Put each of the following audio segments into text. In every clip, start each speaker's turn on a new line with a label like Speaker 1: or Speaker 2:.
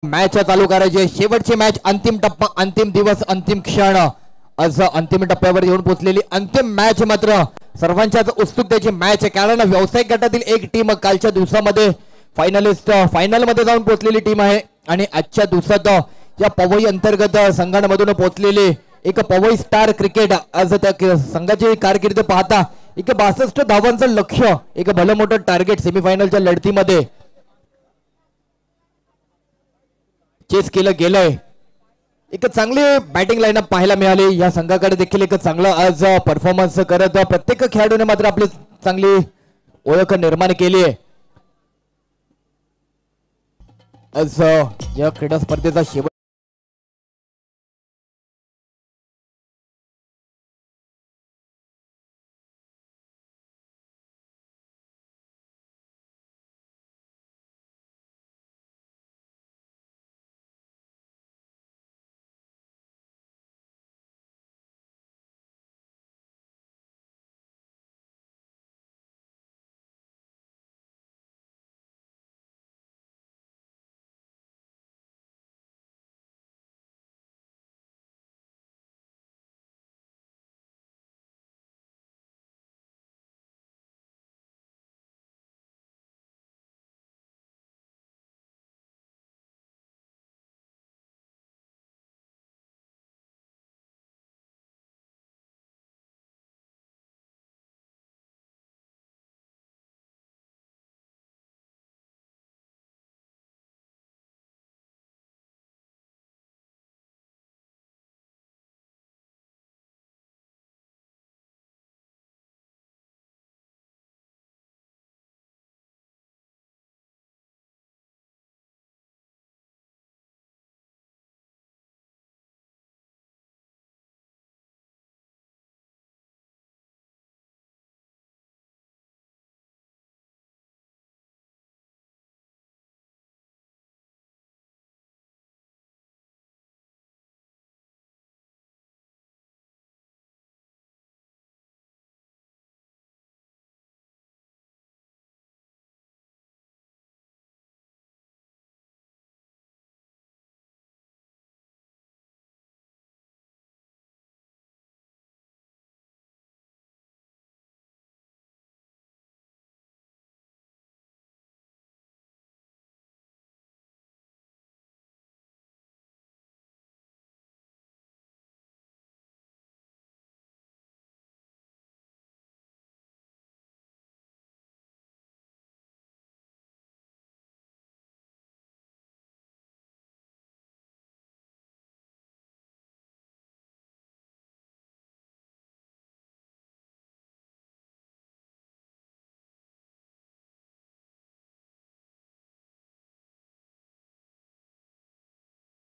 Speaker 1: Match चालू करायची, शेवटची मॅच, अंतिम टप्पा, अंतिम दिवस, अंतिम क्षण, असं अंतिम टप्प्यावर येऊन पोहोचलेली अंतिम मॅच मात्र सर्वांच्याच उत्सुकतेची मॅच आहे. कारण व्यावसायिक गटातील एक टीम कालच्या दिवसामध्ये फायनल मध्ये जाऊन पोहोचलेली टीम आहे आणि आजच्या दिवसात या पवई अंतर्गत संघांमधून पोहोचलेली एक पवई स्टार क्रिकेट आज त्या संघाची कारकीर्द पाहता एक 62 धावांचं लक्ष्य, एक भलं मोठं टार्गेट सेमीफायनलच्या लढतीमध्ये चेस केलं गेलंय. एक चांगली बॅटिंग लाईनअप पाहायला मिळाली. या संघाकडे देखील एक चांगलं आज परफॉर्मन्स करत प्रत्येक खेळाडूने मात्र आपली चांगली ओळख निर्माण केली आहे. आज या क्रीडा स्पर्धेचा शेवट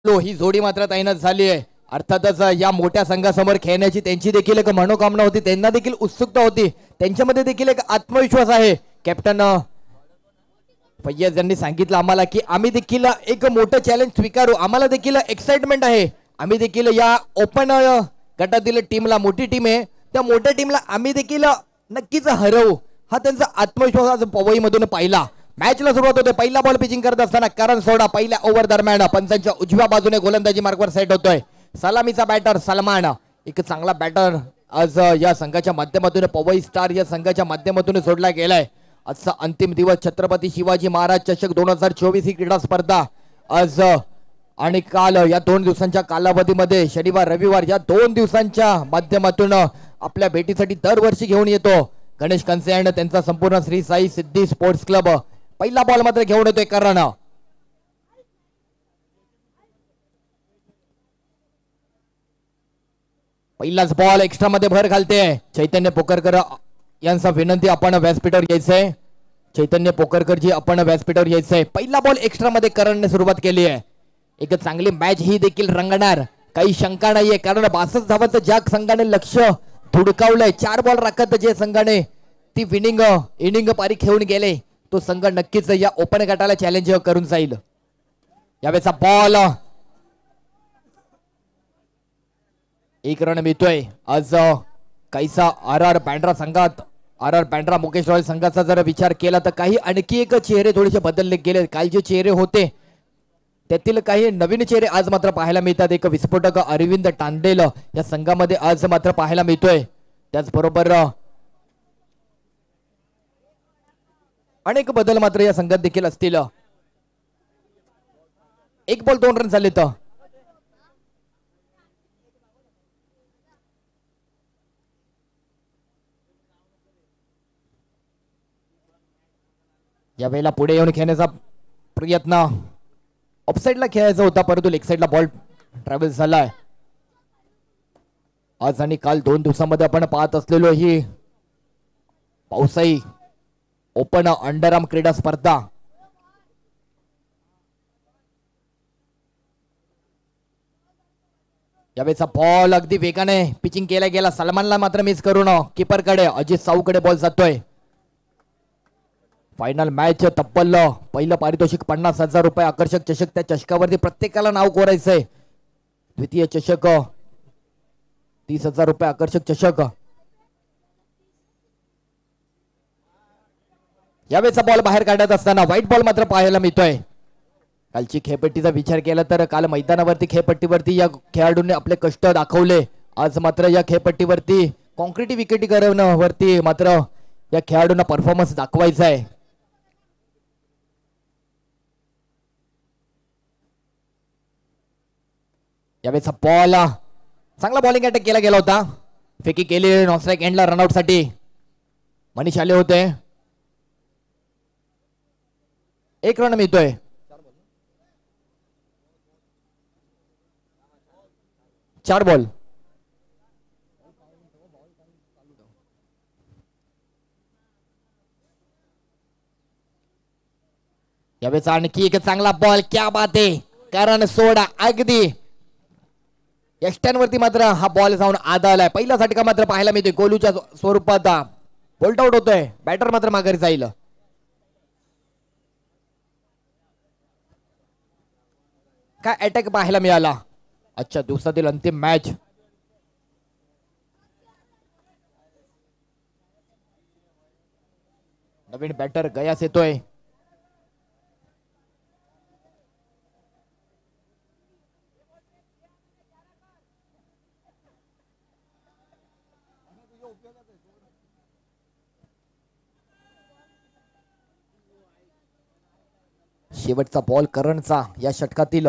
Speaker 1: ही जोडी मात्र तैनात झाली आहे. अर्थातच या मोठ्या संघासमोर खेळण्याची त्यांची देखील एक मनोकामना होती, त्यांना देखील उत्सुकता होती, त्यांच्यामध्ये देखील एक आत्मविश्वास आहे. कॅप्टन फैय्यद यांनी सांगितलं आम्हाला की आम्ही देखील एक मोठं चॅलेंज स्वीकारू, आम्हाला देखील एक्साइटमेंट आहे, आम्ही देखील या ओपन गटातील टीमला, मोठी टीम आहे त्या मोठ्या टीमला आम्ही देखील नक्कीच हरवू, हा त्यांचा आत्मविश्वास आज पवई मधून पाहिला. मॅचला सुरुवात होते. पहिला बॉल पिचिंग करत असताना करण सोडा पहिल्या ओव्हर दरम्यान पंचांच्या उजव्या बाजूने गोलंदाजी मार्कवर सेट होतोय. सलामीचा बॅटर सलमान, एक चांगला बॅटर आज या संघाच्या माध्यमातून, पवई स्टार या संघाच्या माध्यमातून सोडला गेलाय. आजचा अंतिम दिवस, छत्रपती शिवाजी महाराज चषक 2024 ही क्रीडा स्पर्धा आज आणि काल या 2 दिवसांच्या कालावधीमध्ये शनिवार रविवार या 2 दिवसांच्या माध्यमातून आपल्या भेटीसाठी दरवर्षी घेऊन येतो गणेश कंसे आणि त्यांचा संपूर्ण श्री साई सिद्धी स्पोर्ट्स क्लब. पहिला बॉल मात्र घेऊन येतोय करण. पहिलाच बॉल एक्स्ट्रा मध्ये भर घालते चैतन्य पोकरकर यांचा विनंती, आपण व्यासपीठावर यायचंय. चैतन्य पोकरकर जी आपण व्यासपीठावर यायचंय. पहिला बॉल एक्स्ट्रा मध्ये करणने सुरुवात केली आहे. एक चांगली मॅच ही देखील रंगणार, काही शंका नाहीये, कारण 62 धावांचं ज्या संघाने लक्ष धुडकावलंय, 4 बॉल राखत जे संघाने ती विनिंग इनिंग पारी खेळून गेले, तो संघ नक्कीच या ओपन गटाला चॅलेंज करून जाईल. यावेळेचा बॉल एक रन मिळतोय. आज काहीसा आर बँड्रा संघात, आर बँड्रा मुकेश रॉयल संघाचा जर विचार केला तर काही आणखी एक चेहरे थोडेसे बदलले गेले. काल जे चेहरे होते त्यातील काही नवीन चेहरे आज मात्र पाहायला मिळतात. एक विस्फोटक अरविंद टांडेल या संघामध्ये आज मात्र पाहायला मिळतोय. त्याचबरोबर अनेक बदल मात्र या संघात देखील असतील. 1 बॉल 2 रन झाले. तर यावेळेला पुढे येऊन खेळण्याचा प्रयत्न ऑफसाईडला खेळायचा होता, परंतु लेग साईडला बॉल ट्रॅव्हल झालाय. आज आणि काल 2 दिवसांमध्ये आपण पाहत असलेलो ही पावसाई ओपन अंडरआर्म क्रीडा स्पर्धा यावेळेचा बॉल अगदी वेगाने पिचिंग केला गेला. सलमानला मात्र मिस करून कीपर कडे अजित साऊकडे बॉल जातोय. फायनल मॅच तब्बल पहिलं पारितोषिक 50,000 रुपये आकर्षक चषक. त्या चषकावरती प्रत्येकाला नाव कोरायचंय. द्वितीय चषक 30,000 रुपये आकर्षक चषक. यावेळेचा बॉल बाहेर काढत असताना व्हाईट बॉल मात्र पाहायला मिळतोय. कालची खेळपट्टीचा विचार केला तर काल मैदानावरती खेळपट्टीवरती या खेळाडूंनी आपले कष्ट दाखवले. आज मात्र या खेळपट्टीवरती कॉन्क्रीट विकेटीकरणावरती मात्र या खेळाडूंना परफॉर्मन्स दाखवायचा आहे. यावेळेचा बॉल चांगला बॉलिंग अटॅक केला गेला होता. फेकी केली नॉनस्ट्राईक एंडला रनआउट साठी मनीष आले होते. 1 रन मिळतोय. चार बॉल. यावेळेचा आणखी एक चांगला बॉल. क्या बात आहे. कारण सोडा अगदी यष्ट्यांवरती मात्र हा बॉल जाऊन आदळलाय. पहिला झटका मात्र पाहायला मिळतोय गोलूच्या स्वरूपात. बोल्ट आउट होतोय. बॅटर मात्र माघारी जाईल. काय अटॅक पाहायला मिळाला. अच्छा, दिवसातील अंतिम मॅच. नवीन बॅटर गयास येतोय. शेवटचा बॉल करणचा या षटकातील.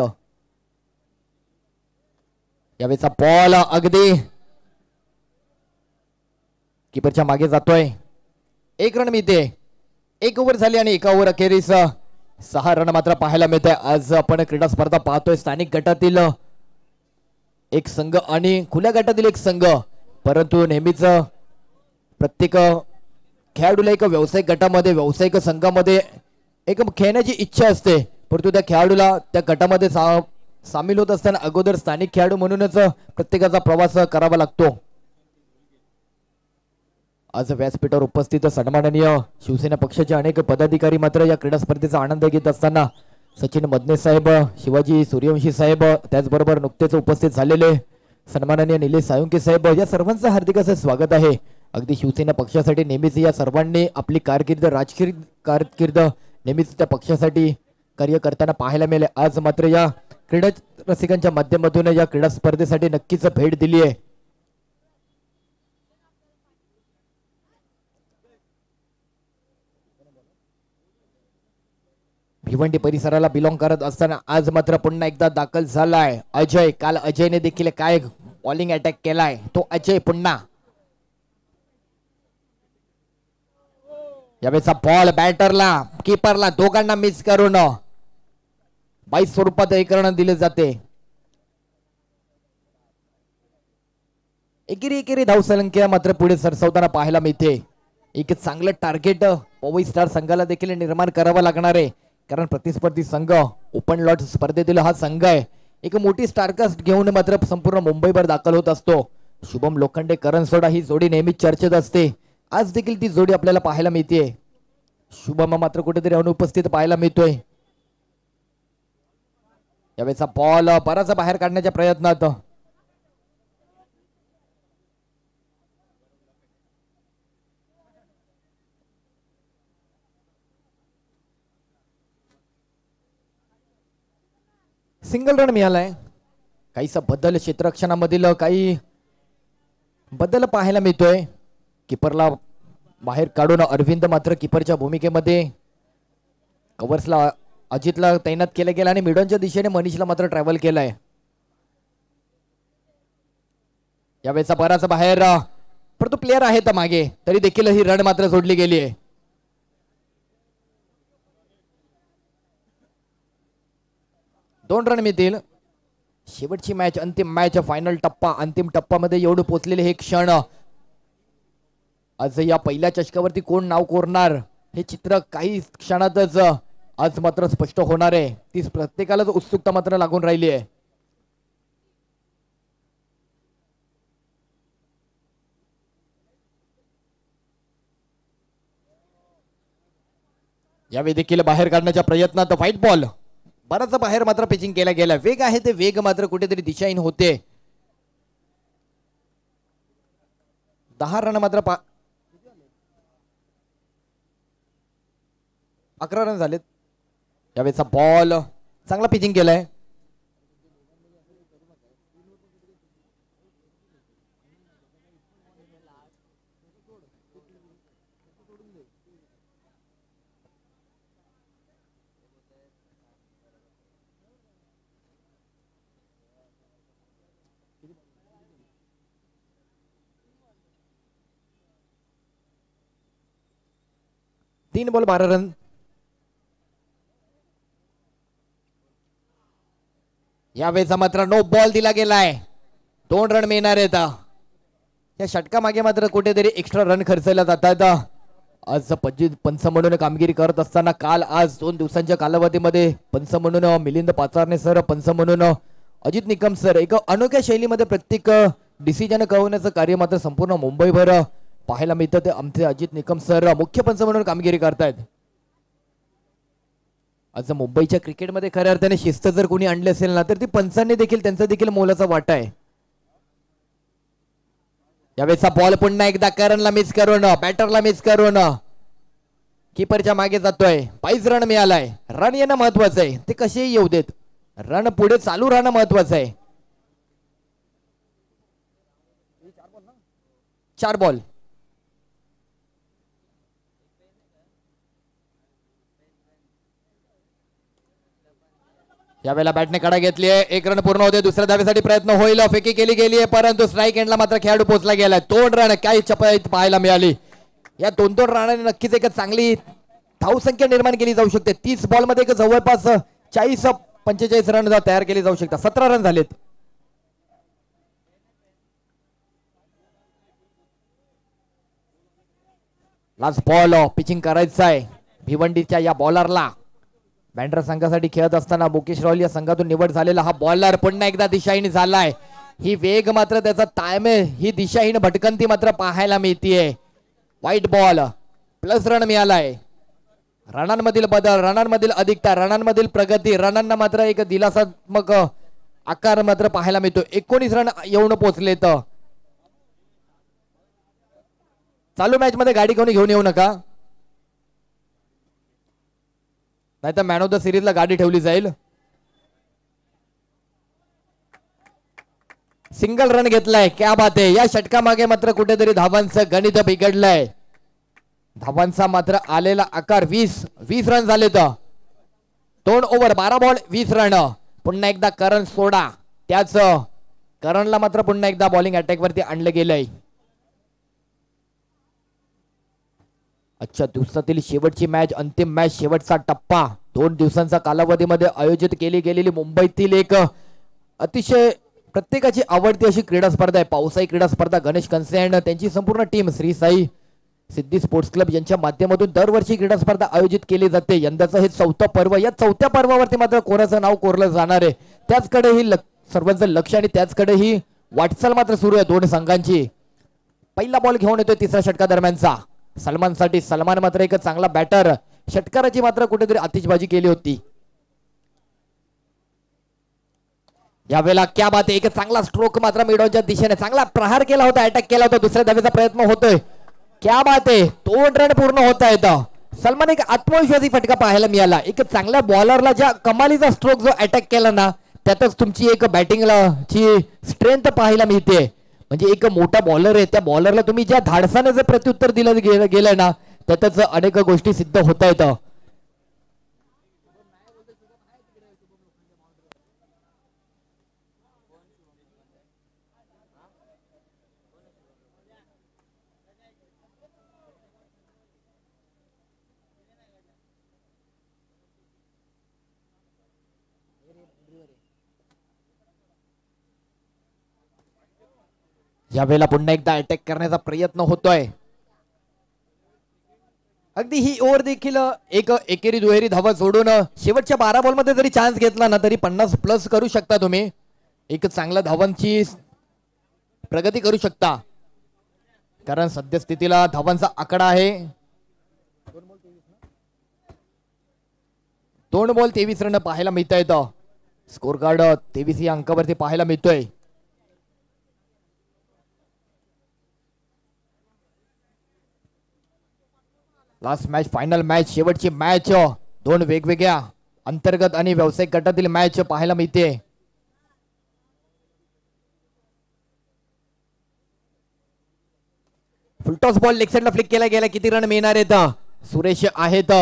Speaker 1: यावेळेचा बॉल अगदी कीपरच्या मागे जातोय. 1 रन मिळते. 1 ओव्हर झाली आणि 1 ओव्हर अखेरीस 6 रन मात्र पाहायला मिळते. आज आपण क्रीडा स्पर्धा पाहतोय. स्थानिक गटातील एक संघ आणि खुल्या गटातील एक संघ. परंतु नेहमीच प्रत्येक खेळाडूला एक व्यावसायिक गटामध्ये व्यावसायिक संघामध्ये एक खेळण्याची इच्छा असते. परंतु त्या खेळाडूला त्या गटामध्ये सामील होत असताना अगोदर स्थानिक खेळाडू म्हणूनच प्रत्येकाचा प्रवास करावा लागतो. आज व्यासपीठावर उपस्थित सन्माननीय शिवसेना पक्षाचे अनेक पदाधिकारी मात्र या क्रीडा स्पर्धेचा आनंद घेत असताना सचिन मदने साहेब, शिवाजी सूर्यवंशी साहेब, त्याचबरोबर नुकतेच उपस्थित झालेले सन्माननीय निलेश साळुंखे साहेब, या सर्वांचं हार्दिक असं स्वागत आहे. अगदी शिवसेना पक्षासाठी नेहमीच या सर्वांनी आपली कारकीर्द, राजकीय कारकीर्द नेहमीच त्या पक्षासाठी कार्य करताना पाहायला मिळाले. आज मात्र या क्रीडा रसिकांच्या माध्यमातून या क्रीडा स्पर्धेसाठी नक्कीच भेट दिली आहे. भिवंडी परिसराला बिलॉंग करत असताना आज मात्र पुन्हा एकदा दाखल झालाय अजय. काल अजयने देखील काय बॉलिंग अटॅक केलाय तो अजय पुन्हा. यावेळेचा बॉल बॅटरला कीपरला दोघांना मिस करून 22 स्वरूपात 1 रन दिले जाते. एकेरी धावसंख्या मात्र पुढे सरसावताना पाहायला मिळते. एक चांगलं टार्गेट पवई स्टार संघाला देखील निर्माण करावं लागणार आहे. कारण प्रतिस्पर्धी संघ ओपन लॉट स्पर्धेतील हा संघ आहे. एक मोठी स्टारकास्ट घेऊन मात्र संपूर्ण मुंबईभर दाखल होत असतो. शुभम लोखंडे, करण सोडा ही जोडी नेहमीच चर्चेत असते. आज देखील ती जोडी आपल्याला पाहायला मिळते. शुभम मात्र कुठेतरी अनुपस्थित पाहायला मिळतोय. यावेळेचा बॉल बराच बाहेर काढण्याच्या प्रयत्नात सिंगल रन मिळालाय. काहीसा बदल क्षेत्ररक्षणामधील काही बदल पाहायला मिळतोय. किपरला बाहेर काढून अरविंद मात्र किपरच्या भूमिकेमध्ये, कव्हर्सला अजितला तैनात केलं गेलं आणि मिडॉनच्या दिशेने मनीषला मात्र ट्रॅव्हल केलाय. यावेळेचा बराच बाहेर, परंतु प्लेअर आहेत मागे, तरी देखील ही रन मात्र सोडली गेली आहे. दोन रन मिळतील. शेवटची मॅच, अंतिम मॅच, फायनल टप्पा. अंतिम टप्प्यामध्ये एवढं पोचलेले हे क्षण. आज या पहिल्या चषकावरती कोण नाव कोरणार हे चित्र काही क्षणातच आज मात्र स्पष्ट होणार आहे. तीच प्रत्येकालाच उत्सुकता मात्र लागून राहिली आहे. यावेळी देखील बाहेर काढण्याच्या प्रयत्नात व्हाईट बॉल, बराच बाहेर मात्र पिचिंग केला गेला. वेग आहे ते वेग मात्र कुठेतरी दिशाहीन होते. 10 रन मात्र 11 रन झालेत. यावेळेचा बॉल चांगला पिचिंग केलाय. तीन बॉल 12 रन. यावेळेचा मात्र नो बॉल दिला गेलाय. 2 रन मिळणार आहेत. या षटका मागे मात्र कुठेतरी एक्स्ट्रा रन खर्चले जातात. आज पंच म्हणून कामगिरी करत असताना काल आज 2 दिवसांच्या कालावधीमध्ये पंच म्हणून मिलिंद पाचारणे सर, पंच म्हणून अजित निकम सर, एक अनोख्या शैलीमध्ये प्रत्येक डिसिजन कळवण्याचं कार्य मात्र संपूर्ण मुंबईभर पाहायला मिळतं. ते आमचे अजित निकम सर मुख्य पंच म्हणून कामगिरी करतायत. आज मुंबईच्या क्रिकेटमध्ये खऱ्या अर्थाने शिस्त जर कोणी आणली असेल ना, तर ती पंचांनी देखील त्यांचा देखील मोलाचा वाटा आहे. यावेळेचा बॉल पुन्हा एकदा करणला मिस करून, बॅटरला मिस करून कीपरच्या मागे जातोय. 22 रन मिळालाय. रन येणं महत्वाचं आहे, ते कसेही येऊ देत, रन पुढे चालू राहणं महत्वाचं आहे. 4 बॉल. यावेळेला बॅटने कडा घेतली आहे. 1 रन पूर्ण होते. दुसऱ्या धावेसाठी प्रयत्न होईल. फेकी केली गेली आहे, परंतु स्ट्राईक एंडला मात्र खेळाडू पोहोचला गेला. 2 रन काय चपाईत पाहायला मिळाली. या 2-2 रनाने नक्कीच एक चांगली धावसंख्या निर्माण केली जाऊ शकते. 30 बॉल मध्ये जवळपास 40-45 रन तयार केली जाऊ शकतात. 17 रन झालेत. लास्ट बॉल पिचिंग करायचं आहे भिवंडीच्या या बॉलरला. बँड्रा संघासाठी खेळत असताना मुकेश राहुल या संघातून निवड झालेला हा बॉलर पुन्हा एकदा दिशाहीन झालाय. ही वेग मात्र त्याचा ताळमेळ, ही दिशाहीन भटकंती मात्र पाहायला मिळतीये. व्हाईट बॉल, प्लस रन मिळालाय. रनांमधील बदल, रनांमधील अधिकता, रनांमधील प्रगती, रनांना मात्र एक दिलासात्मक आकार मात्र पाहायला मिळतो. 19 रन येऊन पोहोचलेत. चालू मॅच मध्ये गाडी कोणी घेऊन येऊ नका, नाही तर मॅन ऑफ द सिरीजला गाडी ठेवली जाईल. सिंगल रन घेतलाय. क्या बात आहे. या षटका मागे मात्र कुठेतरी धावांचं गणित बिघडलंय. धावांचा मात्र आलेला आकार 20 रन झाले. 2 ओव्हर 12 बॉल 20 रन. पुन्हा एकदा करण सोडा, त्याच करणला मात्र पुन्हा एकदा बॉलिंग अटॅक वरती आणलं गेलंय. आजच्या दिवसातील शेवटची मॅच, अंतिम मॅच, शेवटचा टप्पा. 2 दिवसांचा कालावधीमध्ये आयोजित केली गेलेली मुंबईतील एक अतिशय प्रत्येकाची आवडती अशी क्रीडा स्पर्धा आहे, पावसाळी क्रीडा स्पर्धा. गणेश कनसे आणि त्यांची संपूर्ण टीम श्री साई सिद्धी स्पोर्ट्स क्लब यांच्या माध्यमातून दरवर्षी क्रीडा स्पर्धा आयोजित केली जाते. यंदाचं हे 4थं पर्व. या 4थ्या पर्वावरती मात्र कोणाचं नाव कोरलं जाणार आहे, त्याचकडे ही सर्वांचं लक्ष आणि त्याचकडे ही वाटचाल मात्र सुरू आहे दोन संघांची. पहिला बॉल घेऊन येतोय तिसऱ्या षटका दरम्यानचा सलमानसाठी. सलमान मात्र एक चांगला बॅटर, षटकाराची मात्र कुठेतरी आतिषबाजी केली होती. यावेळेला क्या बात आहे, एक चांगला स्ट्रोक मात्र मिडॉनच्या दिशेने, चांगला प्रहार केला होता, अटॅक केला होता. दुसऱ्या धावेचा प्रयत्न होतोय. क्या बात आहे, 2 रन पूर्ण होत आहेत. सलमान एक आत्मविश्वासी फटका पाहायला मिळाला. एक चांगल्या बॉलरला ज्या कमालीचा स्ट्रोक जो अटॅक केला ना, त्यातच तुमची एक बॅटिंगला ची स्ट्रेंथ पाहायला मिळते. म्हणजे एक मोठा बॉलर आहे, त्या बॉलरला तुम्ही ज्या धाडसाने जर प्रत्युत्तर दिलं गेलं ना, त्यातच अनेक गोष्टी सिद्ध होता येतं. यावेळेला पुन्हा एकदा अटॅक करण्याचा प्रयत्न होतोय. अगदी ही ओव्हर देखील एक एकेरी दुहेरी धावा सोडून शेवटच्या 12 बॉल मध्ये जरी चान्स घेतला ना तरी 50 प्लस करू शकता तुम्ही. एक चांगल्या धावांची प्रगती करू शकता, कारण सद्यस्थितीला धावांचा आकडा आहे 2 बॉल 23 रन पाहायला मिळत आहेत. स्कोर कार्ड 23 या अंकावरती पाहायला मिळतोय. लास्ट मॅच, फायनल मॅच, शेवटची मॅच, 2 वेगवेगळ्या अंतर्गत आणि व्यावसायिक गटातील मॅच पाहायला मिळते. फुलटॉस बॉल लेग साइडला फ्लिक केला गेला. किती रन मिळणार आहेत? सुरेश आहेत.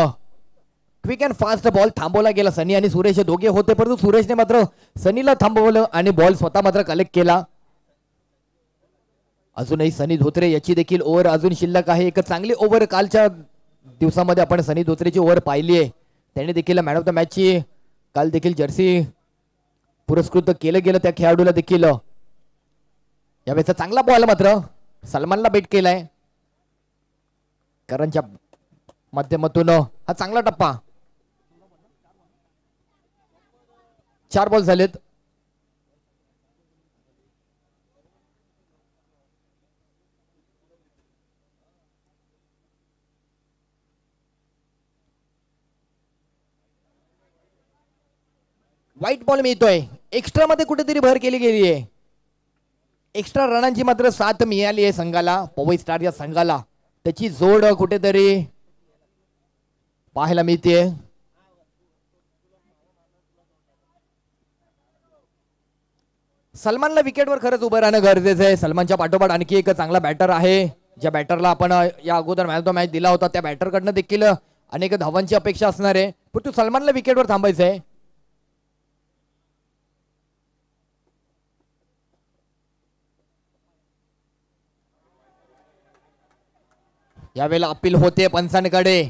Speaker 1: क्विक अँड फास्ट बॉल थांबवला गेला. सनी आणि सुरेश दोघे होते, परंतु सुरेशने मात्र सनीला थांबवलं आणि बॉल स्वतः मात्र कलेक्ट केला. अजूनही सनी धोत्रे याची देखील ओव्हर अजून शिल्लक आहे. एक चांगली ओव्हर कालच्या दिवसामध्ये आपण सनी धोत्रेची ओव्हर पाहिली आहे. त्याने देखील मॅन ऑफ द मॅचची काल देखील जर्सी पुरस्कृत केलं गेलं. त्या खेळाडूला देखील यावेळेचा चांगला बॉल मात्र सलमानला बेट केलाय. करणच्या माध्यमातून हा चांगला टप्पा. 4 बॉल झालेत. व्हाईट बॉल मिळतोय. एक्स्ट्रा मध्ये कुठेतरी भर केली गेली आहे. एक्स्ट्रा रनांची मात्र साथ मिळाली आहे संघाला, पवई स्टार या संघाला. त्याची जोड कुठेतरी पाहायला मिळते. सलमानला विकेटवर खरंच उभं राहणं गरजेचं आहे. सलमानच्या पाठोपाठ आणखी एक चांगला बॅटर आहे, ज्या बॅटरला आपण या अगोदर मॅन ऑफ द मॅच दिला होता. त्या बॅटरकडनं देखील अनेक धावांची अपेक्षा असणार आहे, पण तू सलमानला विकेटवर थांबायचं आहे. यावेळेला अपील होते पंचांकडे.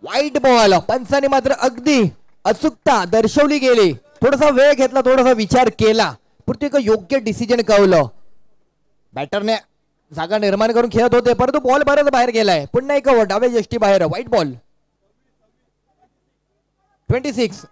Speaker 1: White ball. पंचाने मात्र अगदी अचूकता दर्शवली गेली. थोडासा वेळ घेतला, थोडासा विचार केला, प्रत्येक योग्य डिसिजन कळवलं. बॅटरने जागा निर्माण करून खेळत होते, परंतु बॉल बरंच बाहेर गेलाय. पुन्हा एक डाव्या यष्टी बाहेर. White ball. 26.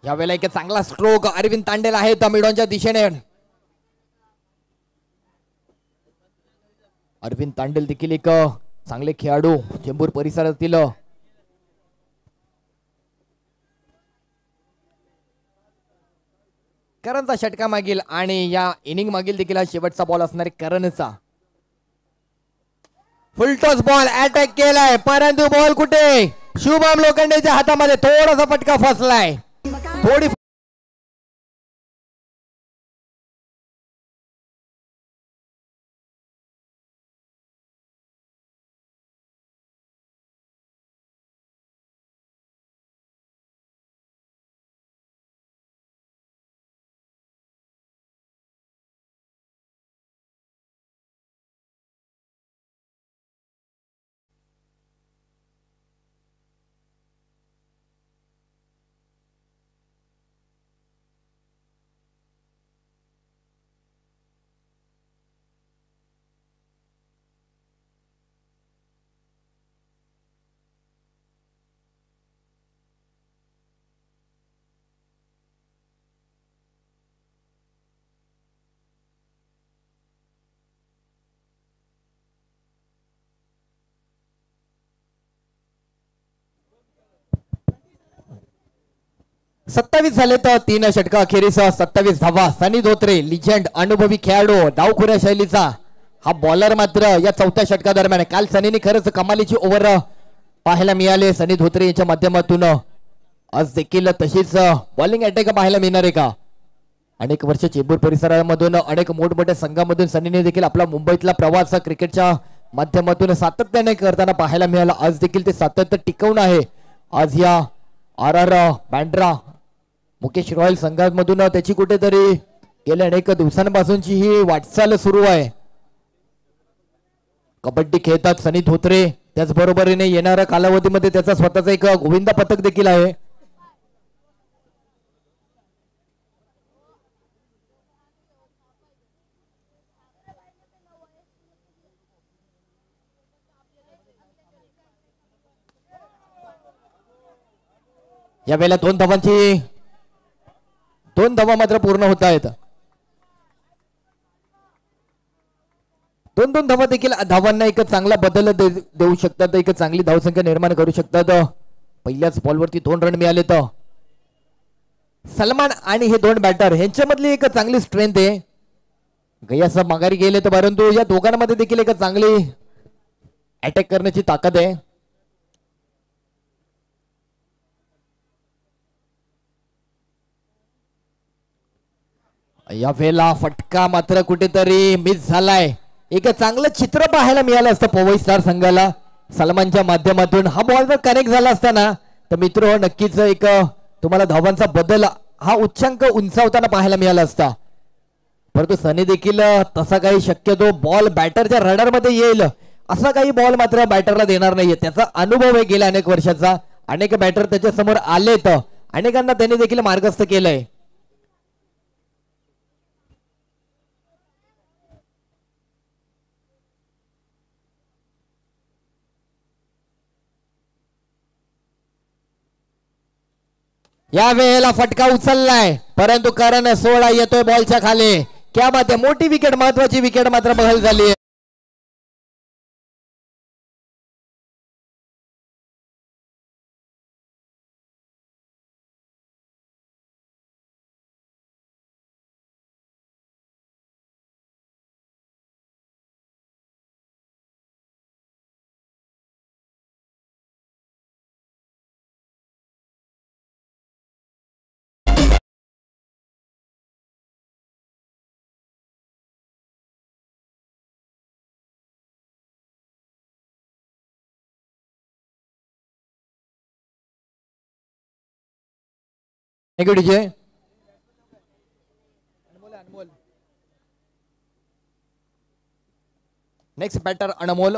Speaker 1: यावेळेला एक चांगला स्ट्रोक अरविंद तांडेल आहे मिडॉनच्या दिशेने. अरविंद तांडेल देखील एक चांगले खेळाडू चेंबूर परिसरातील. करणचा षटका मागील आणि या इनिंग मागील देखील हा शेवटचा बॉल असणार आहे करणचा. फुलटॉस बॉल अटॅक केलाय, परंतु बॉल कुठे? शुभम लोखंडेच्या हातामध्ये. थोडासा फटका फसलाय. थोडी 27 झाले तर 3 षटका अखेरीस 27 धावा. सनी धोत्रे लिजेंड अनुभवी खेळाडू डावखुऱ्या शैलीचा हा बॉलर मात्र या चौथ्या षटका दरम्यान काल सनीने खरंच कमालीची ओव्हर पाहायला मिळाले सनी धोत्रे यांच्या माध्यमातून. आज देखील तशीच बॉलिंग अटॅक पाहायला मिळणार आहे का? अनेक वर्ष चेंबूर परिसरामधून अनेक मोठमोठ्या संघामधून सनीने देखील आपला मुंबईतला प्रवास क्रिकेटच्या माध्यमातून सातत्याने करताना पाहायला मिळाला. आज देखील ते सातत्य टिकवून आहे. आज या RR बँड्रा मुकेश रॉयल संघामधून त्याची कुठेतरी गेल्या अनेक दिवसांपासूनची ही वाटचाल सुरू आहे. कबड्डी खेळतात सनी धोत्रे. त्याचबरोबरीने येणाऱ्या कालावधीमध्ये त्याचा स्वतःचा एक गोविंदा पथक देखील आहे. यावेळेला 2 धावा मात्र पूर्ण होत आहेत. 2 धावा देखील धावांना एक चांगला बदल देऊ शकतात. एक चांगली धावसंख्या निर्माण करू शकतात. पहिल्याच बॉलवरती 2 रन मिळाले तर सलमान आणि हे 2 बॅटर यांच्यामधली एक चांगली स्ट्रेंथ आहे. गयासा माघारी गेले तर परंतु या दोघांमध्ये देखील एक चांगली अटॅक करण्याची ताकद आहे. या वेळेला फटका मात्र कुठेतरी मिस झालाय. एक चांगलं चित्र पाहायला मिळालं असतं पवई स्टार संघाला सलमानच्या माध्यमातून. हा बॉल जर कनेक्ट झाला असता ना तर मित्र नक्कीच एक तुम्हाला धावांचा बदल हा उच्चांक उंचावताना पाहायला मिळाला असता. परंतु सनी देखील तसा काही शक्यतो बॉल बॅटरच्या रडार मध्ये येईल असा काही बॉल मात्र बॅटरला देणार नाहीये. त्याचा अनुभव आहे गेल्या अनेक वर्षाचा. अनेक बॅटर त्याच्या समोर आलेत. अनेकांना त्यांनी देखील मार्गस्थ केलंय. या वेळेला फटका उचललाय परंतु करण 16 येतोय बॉलच्या खाली. क्या बात आहे. मोठी विकेट महत्वाची विकेट मात्र बहाल झाली. नेक्स्ट बॅटर अनमोल.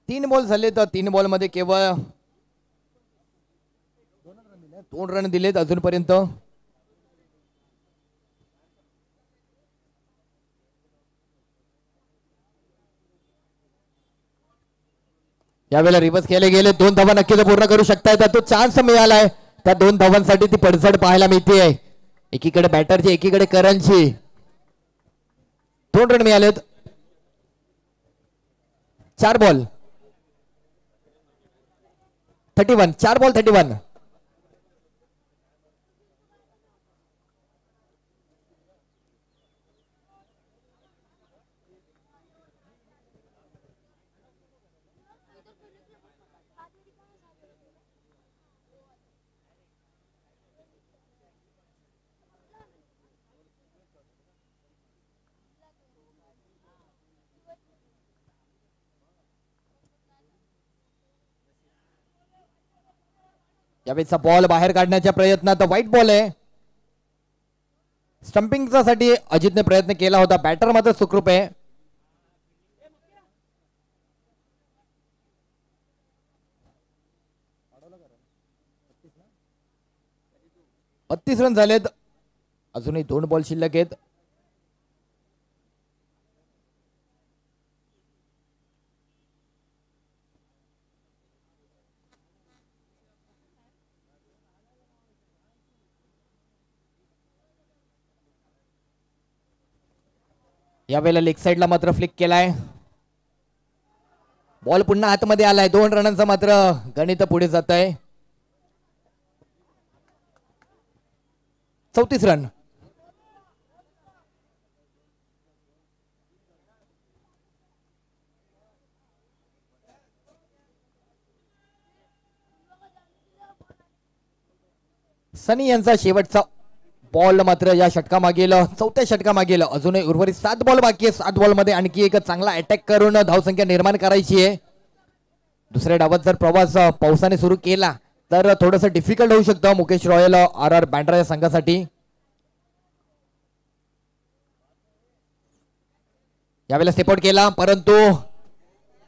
Speaker 1: तीन बॉल झाले तर 3 बॉल मध्ये केवळ 2 रन दिलेत अजूनपर्यंत. यावेळेला रिव्हर्स केले गेले. 2 धावा नक्कीच पूर्ण करू शकतायत. तो चान्स मिळालाय. त्या 2 धावांसाठी ती पडझड पाहायला मिळते. एकीकडे बॅटरची एकीकडे करणची. 2 रन मिळालेत. 4 बॉल 31. 4 बॉल 31. यावेळेचा बॉल बाहेर काढण्याच्या प्रयत्नात व्हाईट बॉल आहे. स्टंपिंगचा साठी अजितने प्रयत्न केला होता. बॅटर मात्र सुखरूप आहे. बत्तीस रन झालेत. अजूनही 2 बॉल शिल्लक आहेत. यावेळेला लेग साइडला मात्र फ्लिक केलाय. बॉल पुन्हा आतमध्ये आलाय. 2 रनांचं मात्र गणित पुढे जात आहे. 34 रन. सनी यांचा शेवटचा बॉल मात्र या षटकामागील 4थ्या षटकामागील अजूनही उर्वरित 7 बॉल बाकी आहे. 7 बॉल मध्ये आणखी एक चांगला अटॅक करून धावसंख्या निर्माण करायची आहे. दुसऱ्या डावात जर प्रवास पावसाने सुरू केला तर थोडस डिफिकल्ट होऊ शकतं Mukesh Royal R R Bandra या संघासाठी. यावेळेला स्टेपआउट केला परंतु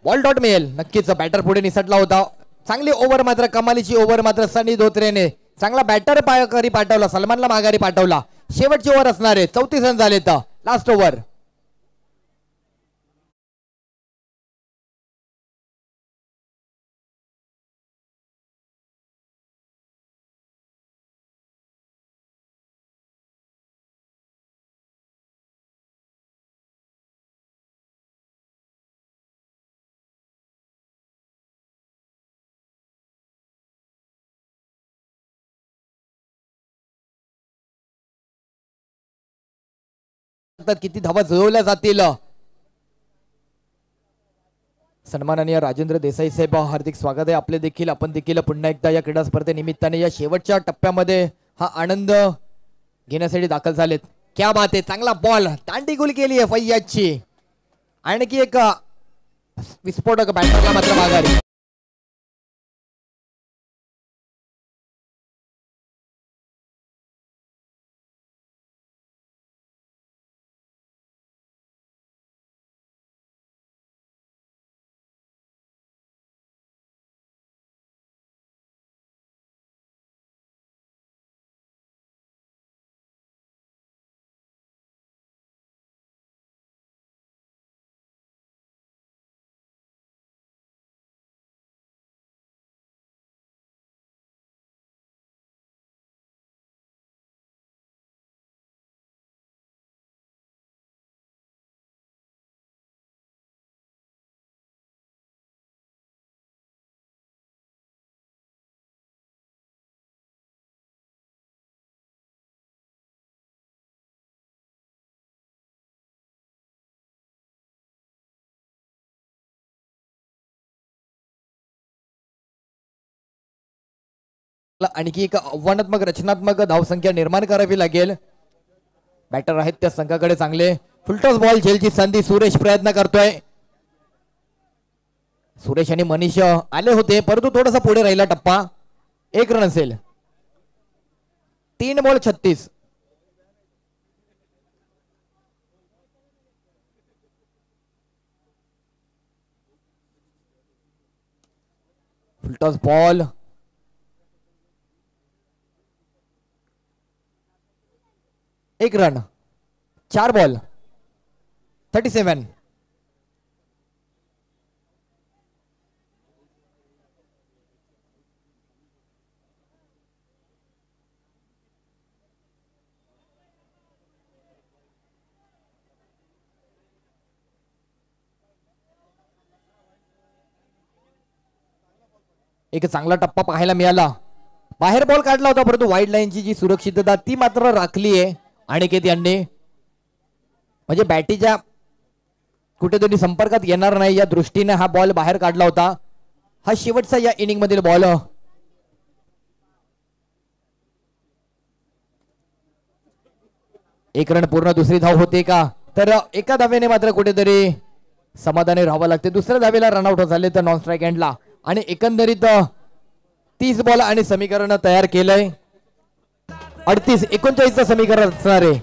Speaker 1: बॉल डॉट मिळेल. नक्कीच बॅटर पुढे निसटला होता. चांगली ओव्हर मात्र कमालीची ओव्हर मात्र सनी धोत्रेने चांगला बॅटर घरी पाठवला. सलमानला माघारी पाठवला. शेवटची ओव्हर असणार आहे. 34 रन झाले तर लास्ट ओव्हर. किती धावा जुळवल्या जातील. सन्माननीय राजेंद्र देसाई साहेब हार्दिक स्वागत आहे आपले देखील. आपण देखील पुन्हा एकदा या क्रीडा स्पर्धेनिमित्ताने या शेवटच्या टप्प्यामध्ये हा आनंद घेण्यासाठी दाखल झालेत. क्या बात आहे. चांगला बॉल दांडी गुल केली आहे फैयाजची. आणखी एक विस्फोटक बॅटरला मात्र माघारी. आणखी एक आव्हानात्मक रचनात्मक धावसंख्या निर्माण करावी लागेल. बॅटर आहेत त्या संघाकडे चांगले. फुलटॉस बॉल झेलची संधी. सुरेश प्रयत्न करतोय. सुरेश आणि मनीष आले होते परंतु थोडासा पुढे राहिला टप्पा. 1 रन असेल. 3 ball 36. Full toss ball. 1 run. 4 ball 37. एक चांगला टप्पा पाहायला मिळाला. बाहेर बॉल काढला होता परंतु वाईड लाईनची जी सुरक्षितता ती मात्र राखली आहे अनिकेत यांनी. म्हणजे बॅटीच्या कुठेतरी संपर्कात येणार नाही या दृष्टीने हा बॉल बाहेर काढला होता. हा शेवटचा या इनिंग मधील बॉल. 1 रन पूर्ण. दुसरी धाव होते का तर एका धावेने मात्र कुठेतरी समाधानी राहावं लागते. दुसऱ्या धावेला रनआउट झाले तर नॉन स्ट्राईक एंडला. आणि एकंदरीत 30 बॉल आणि समीकरण तयार केलंय. 38-39 समीकरण असणार आहे.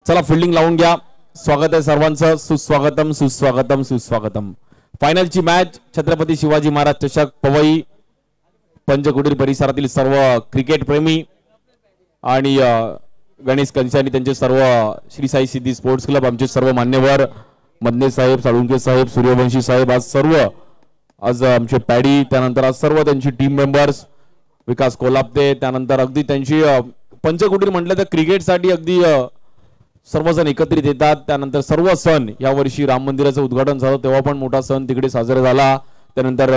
Speaker 2: चला फिल्डिंग लावून घ्या. स्वागत आहे सर्वांचं. सुस्वागतम सुस्वागतम सुस्वागतम. फायनलची मॅच छत्रपती शिवाजी महाराज चषक पवई पंचकुटीर परिसरातील सर्व क्रिकेट प्रेमी आणि गणेश कंसानी त्यांचे सर्व श्री साई सिद्धी स्पोर्ट्स क्लब आमचे सर्व मान्यवर मदने साहेब, साळुंके साहेब, सूर्यवंशी साहेब आज आमचे पॅडी, त्यानंतर आज सर्व त्यांची टीम मेंबर्स, विकास कोल्हापते, त्यानंतर अगदी त्यांची पंचकुटीर म्हटलं तर क्रिकेटसाठी अगदी सर्वजण एकत्रित येतात. त्यानंतर सर्व सण, या वर्षी राम मंदिराचं उद्घाटन झालं तेव्हा पण मोठा सण तिकडे साजरा झाला. त्यानंतर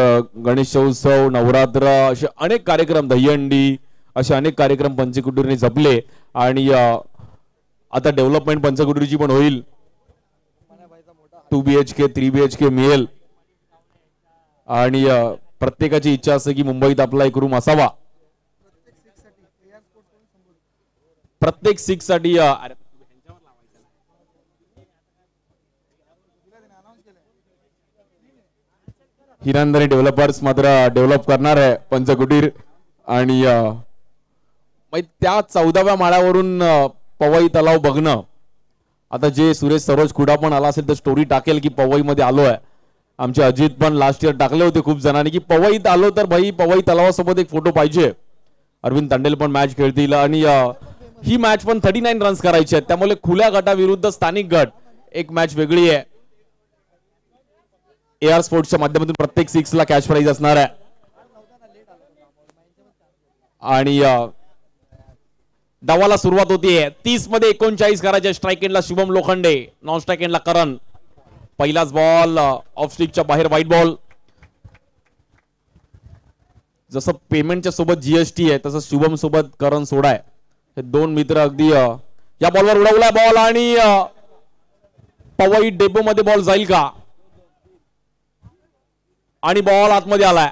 Speaker 2: गणेशोत्सव, नवरात्र असे अनेक कार्यक्रम, दहीहंडी असे अनेक कार्यक्रम पंचकुटीरने जपले. आणि आता डेव्हलपमेंट पंचकुटीरची पण होईल. 2 BHK 3 BHK मिळेल आणि प्रत्येकाची इच्छा असते की मुंबईत आपला एक रूम असावा. प्रत्येक 6 साठी हिरांदरी डेव्हलपर्स मात्र डेव्हलप करणार आहे पंचकुटीर. आणि त्या 14व्या माळ्यावरून पवई तलाव बघणं, आता जे सुरेश सरोज खुडा पण आला असेल तर स्टोरी टाकेल की पवई मध्ये आलोय. आमचे अजित पण लास्ट इयर टाकले होते खूप जणांनी की पवईत आलो तर भाई पवई तलावासोबत एक फोटो पाहिजे. अरविंद तांडेल पण मॅच खेळतील आणि ही मॅच पण 39 रन्स करायचे आहेत. त्यामुळे खुल्या गटाविरुद्ध स्थानिक गट एक मॅच वेगळी आहे. AR स्पोर्ट्सच्या माध्यमातून प्रत्येक 6 ला कॅश प्राइज असणार आहे. आणि डावाला सुरुवात होतीये. 30 मध्ये 39 करायचे. स्ट्राइक एंडला शुभम लोखंडे, नॉन स्ट्राइक एंडला करण. पहिलाच बॉल ऑफ स्टिकच्या बाहेर, व्हाईट बॉल. जसं पेमेंटच्या सोबत GST आहे तसं शुभम सोबत करण सोडाय. हे दोन मित्र अगदी या बॉलवर उडवलाय बॉल आणि पवई डेपो मध्ये बॉल जाईल का? आणि बॉल आतमध्ये आलाय.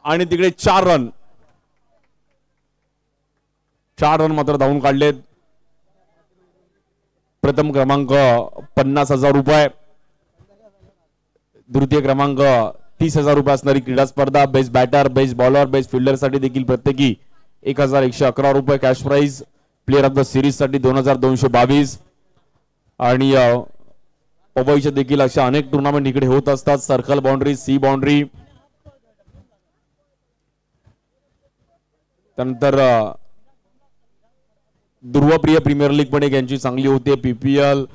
Speaker 2: आणि तिकडे 4 रन मात्र धावून काढलेत. प्रथम क्रमांक 50,000 रुपये, द्वितीय क्रमांक 30,000 रुपये असणारी क्रीडा स्पर्धा. Best batter, best bowler, best fielder साठी देखील प्रत्येकी 1,111 रुपये cash prize. Player of the series साठी 2,222. आणि पवईच्या देखील अशा अनेक टुर्नामेंट इकडे होत असतात. सर्कल बाउंड्री, सी बाउंड्री, त्यानंतर ध्रुवप्रिय प्रीमियर लीग पण एक यांची चांगली होते. PPL,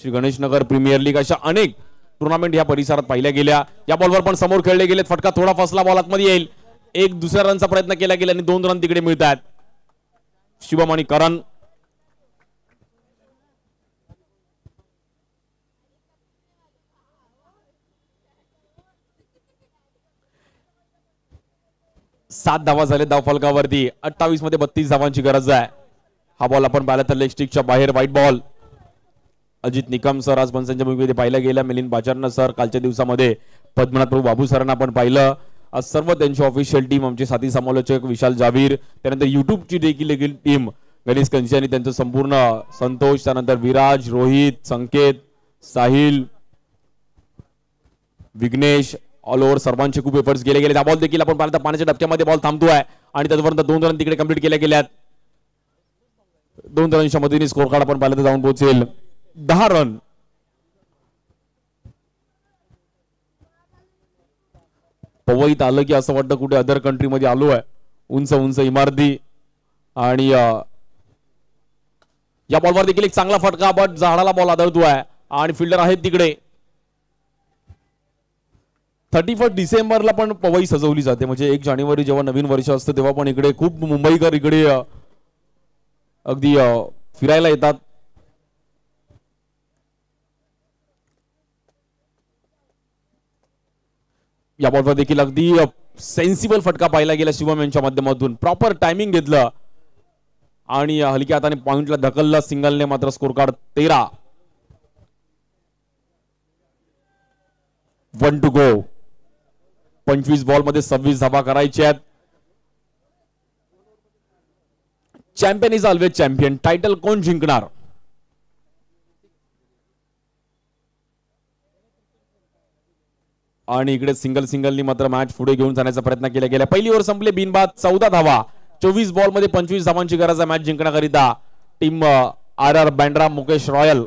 Speaker 2: Shri Ganeshnagar Premier League अशा अनेक टुर्नामेंट या परिसरात पाहिल्या गेल्या. या बॉलवर पण समोर खेळले गेलेत. फटका थोडा फसला, बॉल आतमध्ये येईल. एक दुसऱ्या रनचा प्रयत्न केला गेला आणि 2 रन तिकडे मिळतात. शुभम आणि करण. सात धावा झाले धाव फलकावरती. 28 मध्ये 32 धावांची गरज आहे. हा बॉल आपण पाहिला तर लेग स्टिकच्या बाहेर, white ball. Ajit Nikam sir आज पंचांच्या भूमिकेमध्ये पाहिला गेला. मिलिंद बाचारना सर कालच्या दिवसामध्ये पद्मनाथ प्रभू बाबू सरांना आपण पाहिलं. आज सर्व त्यांची ऑफिशियल टीम, आमचे साथी समालोचक विशाल जावीर, त्यानंतर युट्यूबची देखील टीम, गणेश कंचे आणि त्यांचं संपूर्ण संतोष, त्यानंतर विराज, रोहित, संकेत, साहिल, विघ्नेश, ऑल ओव्हर सर्वांचे खूप एफर्ट्स गेले. हा बॉल देखील आपण पाहिलं तर पाण्याच्या डबक्यामध्ये बॉल थांबतोय आणि त्याच्यापर्यंत 2 रन तिकडे कंप्लीट केल्या गेल्यात. 2 रनच्या मदतीने स्कोर कार्ड आपण पाहिलं तर जाऊन पोहोचेल 10 रन. पवईत आलं की असं वाटतं कुठे अदर कंट्री मध्ये आलो आहे. उंच उंच इमारती आणि या बॉलवर देखील एक चांगला फटका, बट झाडाला बॉल आदळतोय आणि फिल्डर आहेत तिकडे. 31 डिसेंबरला पण पवई सजवली जाते. म्हणजे 1 जानेवारी जेव्हा नवीन वर्ष असतं तेव्हा पण इकडे खूप मुंबईकर इकडे अगदी फिरायला येतात. या बॉलवर देखील अगदी सेन्सिबल फटका पाहिला गेला शिवम यांच्या माध्यमातून. प्रॉपर टायमिंग घेतलं आणि हलक्या हाताने पॉइंटला ढकललं. सिंगलने मात्र score card 13. 1 to go. 25 ball मध्ये 26 धावा करायच्या आहेत. Champion is always champion. Title कोण जिंकणार? आणि इकडे सिंगलनी मात्र मॅच पुढे घेऊन जाण्याचा प्रयत्न केला गेला. पहिली ओव्हर संपले बिनबाद 14 धावा. 24 बॉल मध्ये 25 धावांची गरज आहे मॅच जिंकण्याकरिता team RR Bandra Mukesh royal.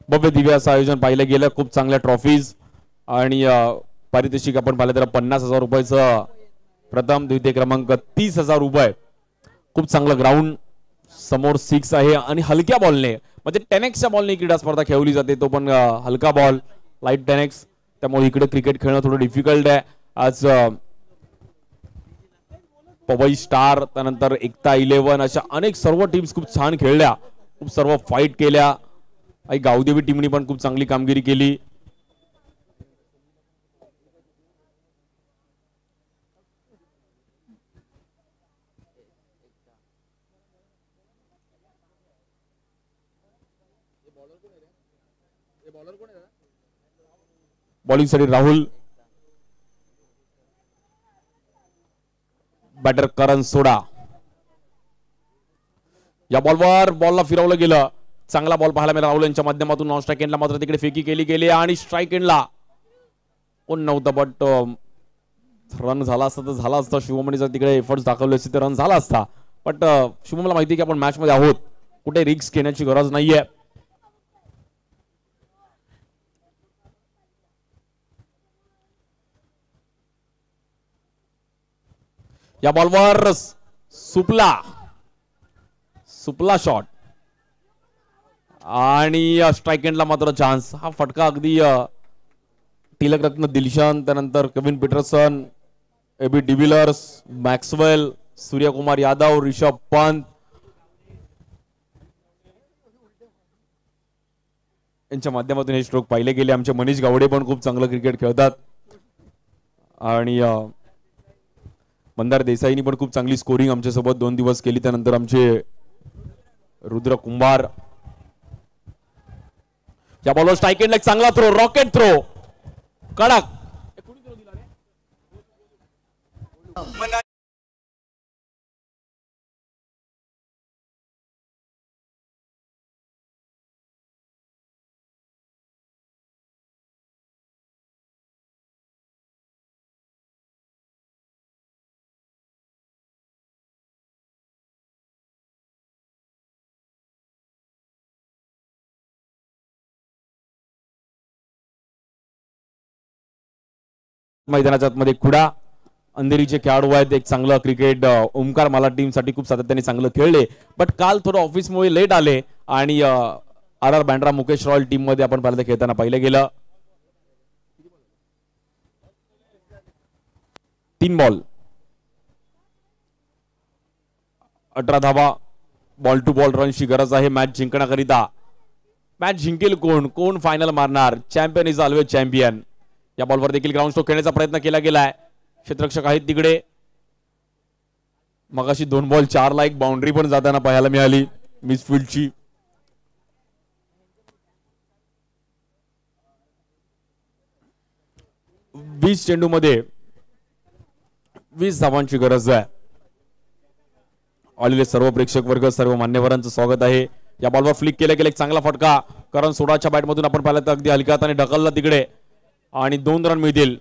Speaker 2: भव्य दिव्य असं आयोजन पाहिलं गेलं. खूप चांगल्या ट्रॉफीज आणि पारितोषिक आपण पाहिलं तर 50,000 रुपयाचं प्रथम, द्वितीय क्रमांक 30,000 रुपये. खूप चांगलं ग्राउंड, समोर 6 आहे आणि हलक्या बॉलने म्हणजे 10x बॉलने क्रीडा स्पर्धा खेळवली जाते. तो पण हलका बॉल, लाईट 10x. त्यामुळे इकडे क्रिकेट खेळणं थोडं डिफिकल्ट आहे. आज पवई स्टार, त्यानंतर एकता 11 अशा अनेक सर्व टीम्स खूप छान खेळल्या, खूप सर्व फाईट केल्या. आणि गावदेवी टीमनी पण खूप चांगली कामगिरी केली. बॉलिंग साठी राहुल, बॅटर करण सोडा. या बॉलला फिरवलं गेलं. चांगला बॉल पाहायला मिळाला राहुल यांच्या माध्यमातून. नॉन स्ट्राईक एंडला मात्र तिकडे फेकी केली गेली आणि स्ट्राईक एंडला कोण नव्हतं, बट रन झाला असता तर झाला असता. शुभमने जर तिकडे एफर्ट्स दाखवले असते तर रन झाला असता. बट शुभमला माहिती की आपण मॅच मध्ये आहोत, कुठे रिस्क घेण्याची गरज नाहीये. या बॉलवर सुपला शॉट आणि स्ट्राईक एंडला मात्र चान्स. हा फटका अगदी तिलक रत्न दिलशन, त्यानंतर Kevin Pietersen, AB de Villiers, Maxwell, Suryakumar Yadav, Rishabh Pant यांच्या माध्यमातून हे स्ट्रोक पाहिले गेले. आमचे मनीष गावडे पण खूप चांगलं क्रिकेट खेळतात आणि मंदार देसाईनी पण खूप चांगली स्कोरिंग आमच्यासोबत 2 दिवस केली. त्यानंतर आमचे रुद्र कुंभार. या बॉलवर स्ट्राईक एंडला चांगला थ्रो, रॉकेट थ्रो, कडक. मैदानाच्या आतमध्ये खुडा अंधेरीचे खेळाडू आहेत. एक चांगलं क्रिकेट ओमकार मला टीम साठी खूप सातत्याने चांगलं खेळले, बट काल थोडं ऑफिसमुळे लेट आले आणि RR Bandra Mukesh royal team मध्ये आपण पहिल्यांदा खेळताना पाहिलं गेलं. 3 बॉल 18 धावा. बॉल टू बॉल रनची गरज आहे मॅच जिंकण्याकरिता. मॅच जिंकेल कोण, कोण फायनल मारणार? Champion is always champion. या बॉलवर देखील ग्राउंड स्ट्रोक खेळण्याचा प्रयत्न केला गेलाय. क्षेत्ररक्षक आहेत तिकडे. मगाशी 2 बॉल 4 ला एक बाउंड्री पण जाताना पाहायला मिळाली मिसफिल्डची. वीस चेंडू मध्ये 20 धावांची गरज आहे. आलेले सर्व प्रेक्षक वर्ग, सर्व मान्यवरांचं स्वागत आहे. या बॉलवर फ्लिक केलं गेलं एक चांगला फटका. कारण सोडाच्या बॅट मधून आपण पाहिलं तर अगदी हलक्या हाताने ढकलला तिकडे आणि 2 रन मिळतील.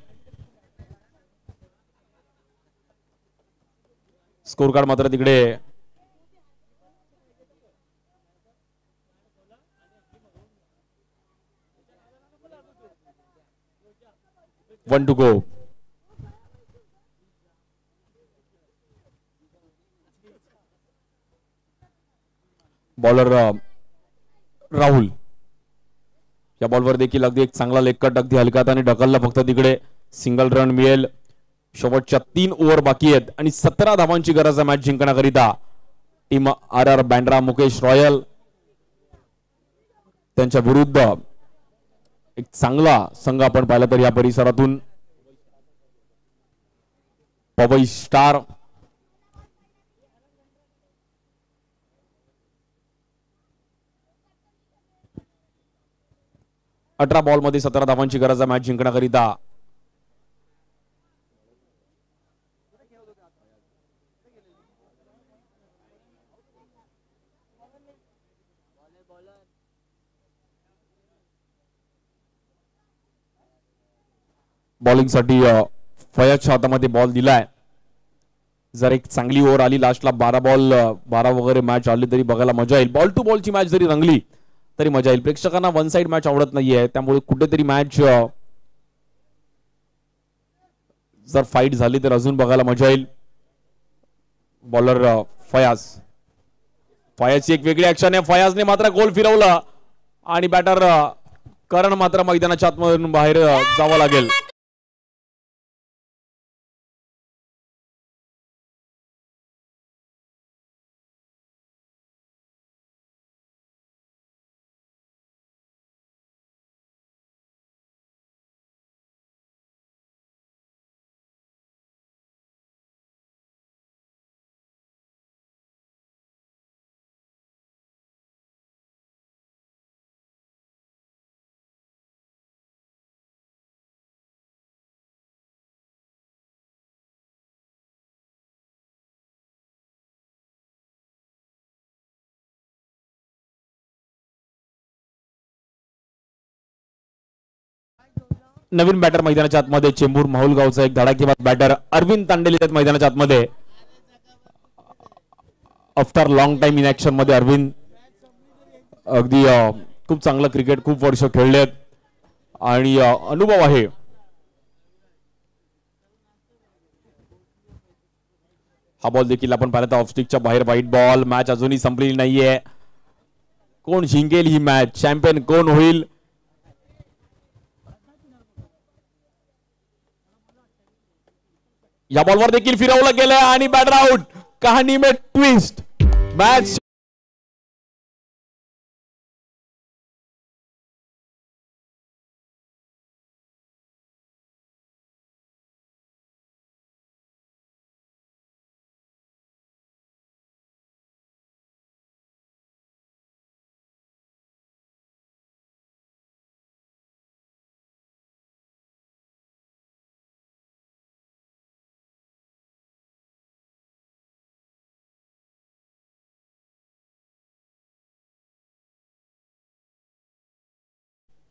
Speaker 2: स्कोर कार्ड मात्र तिकडे 1 to go. बॉलर राहुल. या बॉलवर देखील अगदी एक चांगला लेग कट अगदी हलक्या हाताने ढकलला फक्त तिकडे. सिंगल रन मिळेल. शेवटच्या 3 ओव्हर बाकी आहेत आणि 17 धावांची गरज आहे मॅच जिंकण्याकरिता. Team RR Bandra Mukesh royal त्यांच्या विरुद्ध एक चांगला संघ आपण पाहिला तर या परिसरातून पवई स्टार. अठरा बॉल मध्ये 17 धावांची गरज आहे मॅच जिंकण्याकरिता. बॉलिंगसाठी फयाजच्या हातामध्ये बॉल दिलाय. जर एक चांगली ओव्हर आली लास्टला 12 बॉल 12 वगैरे मॅच आली तरी बघायला मजा येईल. बॉल टू बॉलची मॅच जरी रंगली तरी मजा येईल. प्रेक्षकांना वन साइड मॅच आवडत नाहीये, त्यामुळे कुठेतरी मॅच जर फाईट झाली तर अजून बघायला मजा येईल. बॉलर फयाजची एक वेगळी ऍक्शन आहे. फयाजने मात्र गोल फिरवला आणि बॅटर करण मात्र मैदानाच्या आतमधून बाहेर जावं लागेल. नवीन बॅटर मैदानाच्या आतमध्ये चेंबूर माहुलगावचा एक धडाकेबाज बॅटर अरविंद तांडेल येतात मैदानाच्या आतमध्ये. After long time in action मध्ये अरविंद अगदी खूप चांगलं क्रिकेट खूप वर्ष खेळलेत आणि अनुभव आहे. हा बॉल देखील आपण पाहिला ऑफ स्टिकच्या बाहेर वाईट बॉल. मॅच अजूनही संपलेली नाहीये. कोण जिंकेल ही मॅच, चॅम्पियन कोण होईल? या बॉलवर देखील फिरवलं गेलं आणि बॅटर आउट. कहाणी में ट्विस्ट. मॅच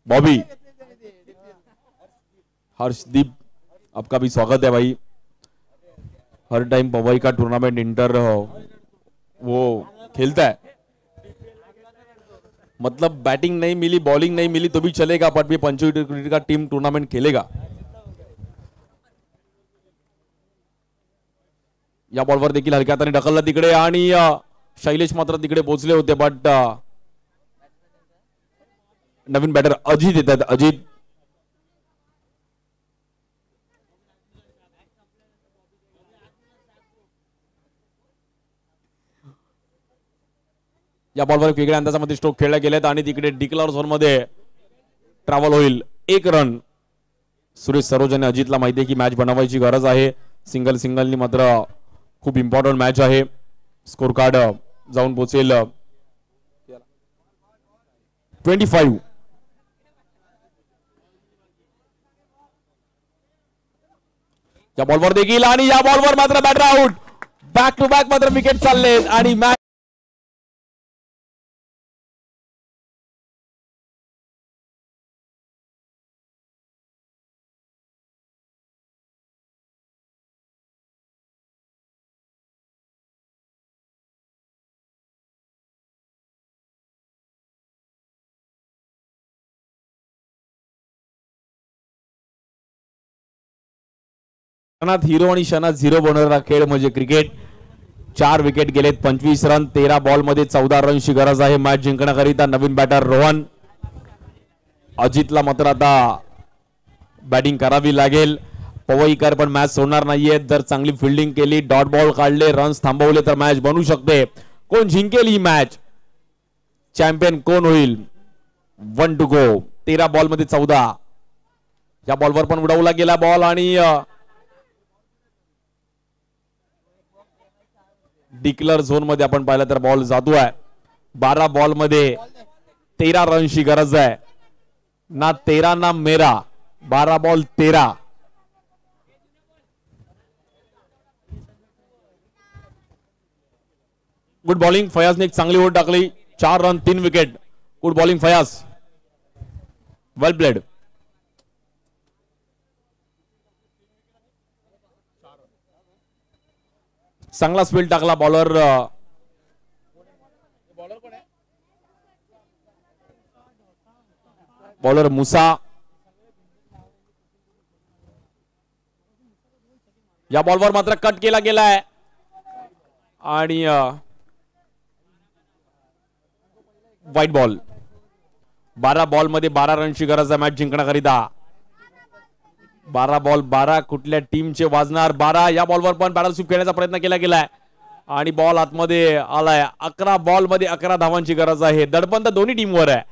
Speaker 2: बॉबी हर्षदीप आपका भी स्वागत है भाई. हर टाइम पवई का टूर्नामेंट इंटर वो खेलता है. मतलब बैटिंग नहीं मिली बॉलिंग नहीं मिली तो भी चलेगा, बट भी पंचवीस क्रिकेट का टीम टूर्नामेंट खेलेगा. या बॉलवर देखील हलक्या हाताने ढकलला तिकडे आणि शैलेश मात्र तिकडे पोहोचले होते, बट नवीन बॅटर अजित येतात. अजित या बॉलवर वेगळ्या अंदाजामध्ये स्ट्रोक खेळल्या गेलेत आणि तिकडे डिक्लेअर झोन मध्ये ट्रॅव्हल होईल. 1 रन. सुरेश सरोजाने अजितला माहिती आहे की मॅच बनवायची गरज आहे. सिंगलनी मात्र खूप इम्पॉर्टंट मॅच आहे. स्कोर कार्ड जाऊन पोहोचेल 25. या बॉलवर देखील आणि या बॉलवर मात्र batter out. Back to back मात्र विकेट चाललेत आणि मॅच हिरो आणि शनात झिरो बनवणारा खेळ म्हणजे क्रिकेट. 4 विकेट गेलेत. 25 रन. 13 बॉल मध्ये 14 रनची गरज आहे मॅच जिंकण्याकरिता. नवीन बॅटर रोहन. अजितला मात्र आता बॅटिंग करावी लागेल. पवईकर पण मॅच सोडणार नाहीयेत. जर चांगली फिल्डिंग केली, डॉट बॉल काढले, रन्स थांबवले तर मॅच बनू शकते. कोण जिंकेल ही मॅच, चॅम्पियन कोण होईल? 1 टू गो. 13 बॉल मध्ये 14. या बॉलवर पण उडवला गेला बॉल आणि डिक्लेअर झोन मध्ये आपण पाहिलं तर बॉल जातोय. 12 बॉल मध्ये 13 रनची गरज आहे. ना 13 ना मेरा. 12 बॉल 13. Good bowling. फयाजने एक चांगली ओव्हर टाकली. 4 run 3 wicket. Good bowling Fayaz, well played. चांगला स्पीड टाकला बॉलर. बॉलर मुसा. या बॉलवर मात्र कट केला गेलाय आणि व्हाईट बॉल. 12 बॉल मध्ये 12 रनची गरज आहे मॅच जिंकण्याकरिता. 12 बॉल 12 कुठल्या टीमचे वाजणार 12. या बॉलवर पण पॅडल स्वीप खेळण्याचा प्रयत्न केला गेलाय आणि बॉल आतमध्ये आलाय. 11 बॉल मध्ये 11 धावांची गरज आहे. दडपण तर दोन्ही टीमवर आहे.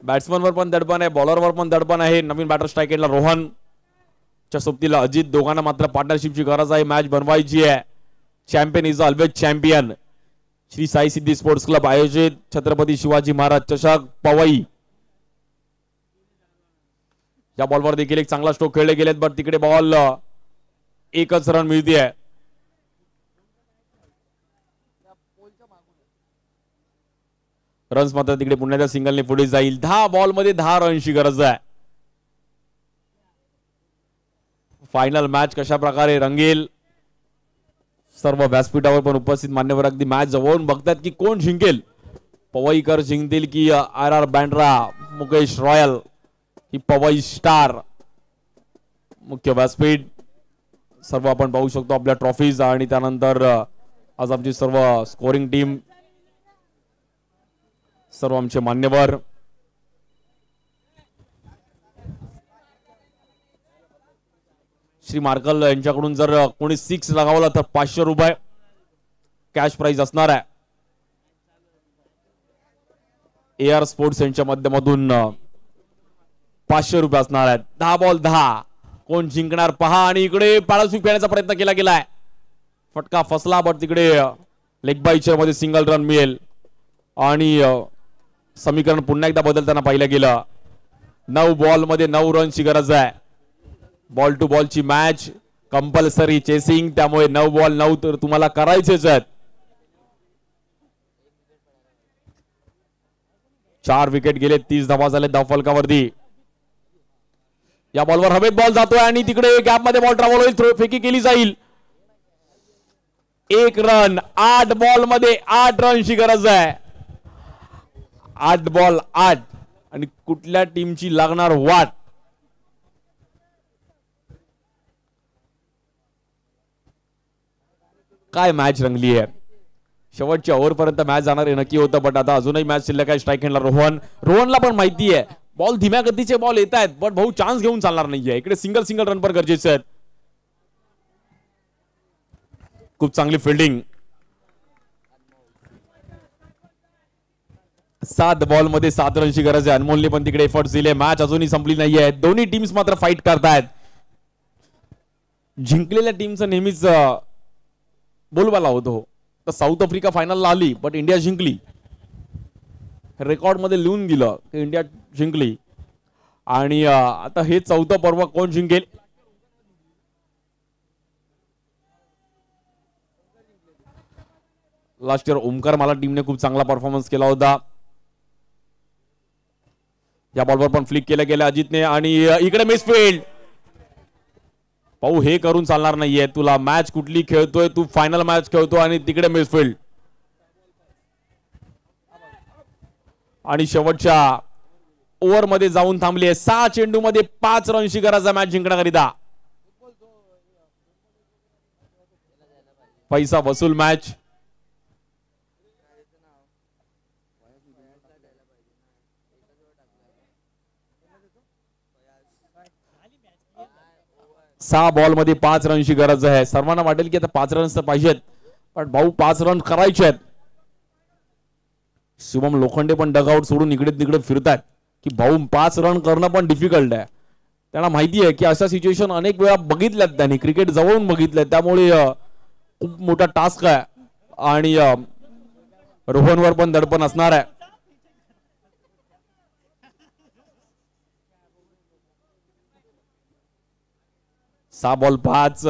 Speaker 2: बॅट्समनवर पण दडपण आहे, बॉलरवर पण दडपण आहे. नवीन बॅटर स्ट्राईक एंडला रोहन च्या सोबतीला अजित, दोघांना मात्र पार्टनरशिपची गरज आहे. मॅच बनवायची आहे. Champion is always champion. Shri Sai Sidhi sports club आयोजित छत्रपती शिवाजी महाराज चषक पवई. या बॉलवर देखील एक चांगला स्ट्रोक खेळले गेलेत, बट तिकडे बॉल एकच रन मिळते. रन्स मात्र तिकडे पुण्याच्या सिंगलने पुढे जाईल. 10 बॉल मध्ये 10 रनची गरज आहे. फायनल मॅच कशा प्रकारे रंगेल, सर्व व्यासपीठावर पण उपस्थित मान्यवर अगदी मॅच जवळून बघतात की कोण जिंकेल. पवईकर जिंकतील की RR बँड्रा, मुकेश रॉयल, ही पवई स्टार. मुख्य व्यासपीठ सर्व आपण पाहू शकतो आपल्या ट्रॉफीज आणि त्यानंतर आज आमची सर्व स्कोरिंग टीम, सर्व आमचे मान्यवर. श्री मार्कल यांच्याकडून जर कोणी 6 लगावला तर 500 रुपये कॅश प्राइज असणार आहे. AR स्पोर्ट्स यांच्या माध्यमातून 500 रुपये असणार आहेत. 10 बॉल 10 कोण जिंकणार पहा. आणि इकडे पॅडल स्वीप खेळण्याचा प्रयत्न केला गेलाय. फटका फसला, बट तिकडे लेग बायच्या मध्ये सिंगल रन मिळेल आणि समीकरण पुन्हा एकदा बदलताना पाहिलं गेलं. 9 बॉल मध्ये 9 रनची गरज आहे. बॉल टू बॉल ची मॅच, कंपल्सरी चेसिंग, त्यामुळे 9 बॉल 9 तर तुम्हाला करायचेच आहेत. 4 विकेट गेले, 30 धावा झाले धावफलकावरती. या बॉलवर हवेत बॉल जातोय आणि तिकडे गॅप मध्ये बॉल ट्रॅव्हल होईल, थ्रो फेकी केली जाईल. 1 रन. 8 बॉल मध्ये 8 रनची गरज आहे. 8 बॉल 8 आणि कुठल्या टीमची लागणार वाट. काय मॅच रंगली आहे. शेवटच्या ओव्हरपर्यंत मॅच जाणार आहे नक्की होतं, बट आता अजूनही मॅच शिल्लक आहे. स्ट्राईक हँडला रोहनला पण माहिती आहे बॉल धीम्या गतीचे बॉल येत आहेत, बट भाऊ चान्स घेऊन चालणार नाहीये. इकडे सिंगल रन पर गरजेचे आहेत. खूप चांगली फिल्डिंग. 7 बॉल मध्ये 7 रनची गरज आहे. अनमोलने पण तिकडे एफर्ट्स दिले. मॅच अजूनही संपली नाहीये. दोन्ही टीम्स मात्र फाईट करतायत. जिंकलेल्या टीमचं नेहमीच बोलबाला होतो. तर साऊथ आफ्रिका फायनलला आली, बट इंडिया जिंकली. रेकॉर्ड मध्ये लिहून दिलं की इंडिया जिंकली. आणि आता हे 4थं पर्व कोण जिंकेल. लास्ट इयर ओमकार मला टीमने खूप चांगला परफॉर्मन्स केला होता. या बॉलवर पण फ्लिक केलं गेलं अजितने आणि इकडे मिसफील्ड. पाहू हे करून चालणार नाहीये. तुला मॅच कुठली खेळतोय, तू फायनल मॅच खेळतो आणि तिकडे मिसफील्ड. आणि शेवटच्या ओव्हर मध्ये जाऊन थांबली आहे. 6 चेंडू मध्ये 5 रनची गरज आहे मॅच जिंकण्याकरिता. पैसा वसूल मॅच. सहा बॉल मध्ये 5 रनची गरज आहे. सर्वांना वाटेल की आता 5 रन्स तर पाहिजेत, पण भाऊ 5 रन करायचे आहेत. शुभम लोखंडे पण डगआउट सोडून इकडे तिकडे फिरतात की भाऊ 5 रन करणं पण डिफिकल्ट आहे. त्यांना माहिती आहे की अशा सिच्युएशन अनेक वेळा बघितल्यात त्यांनी, क्रिकेट जवळून बघितलंय, त्यामुळे खूप मोठा टास्क आहे. आणि रोहनवर पण दडपण असणार आहे. सहा बॉल 5.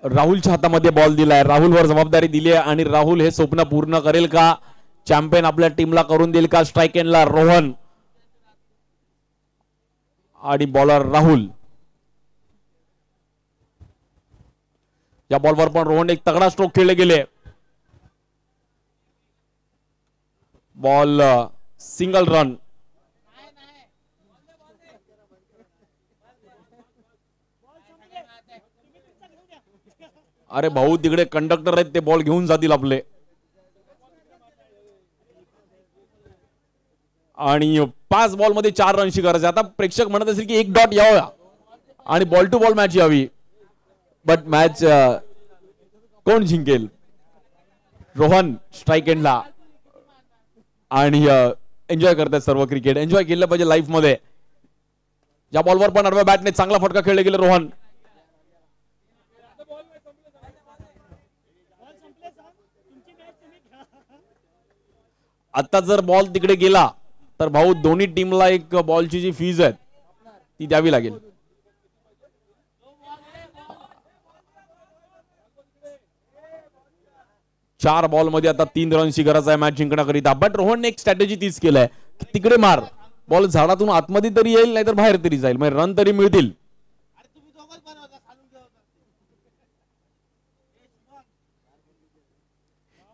Speaker 2: राहुलच्या हातामध्ये बॉल दिलाय, राहुलवर जबाबदारी दिली आहे आणि राहुल हे स्वप्न पूर्ण करेल का? चॅम्पियन आपल्या टीमला करून देईल का? स्ट्राइक एंडला रोहन आणि बॉलर राहुल. या बॉलवर पण रोहन एक तगडा स्ट्रोक खेळले गेले. Ball single run. अरे भाऊ, तिकडे कंडक्टर आहेत, ते बॉल घेऊन जातील आपले. आणि 5 बॉल मध्ये 4 रनची गरज आहे. आता प्रेक्षक म्हणत असेल की एक डॉट यावा आणि बॉल टू बॉल मॅच यावी, बट मॅच कोण जिंकेल? रोहन स्ट्राइक एंडला आणि एन्जॉय करतात सर्व. क्रिकेट एन्जॉय केलं पाहिजे लाईफ मध्ये. या बॉलवर पण आडव्या बॅटने चांगला फटका खेळले गेले रोहन. आता जर बॉल तिकडे गेला तर भाऊ दोन्ही टीमला एक बॉलची जी फीज आहे ती द्यावी लागेल. चार बॉल मध्ये आता 3 रनची गरज आहे मॅच जिंकण्याकरिता. बट रोहनने एक स्ट्रॅटेजी तीच केलाय की तिकडे मार, बॉल झाडातून आतमध्ये तरी येईल नाहीतर बाहेर तरी जाईल, म्हणजे रन तरी मिळतील.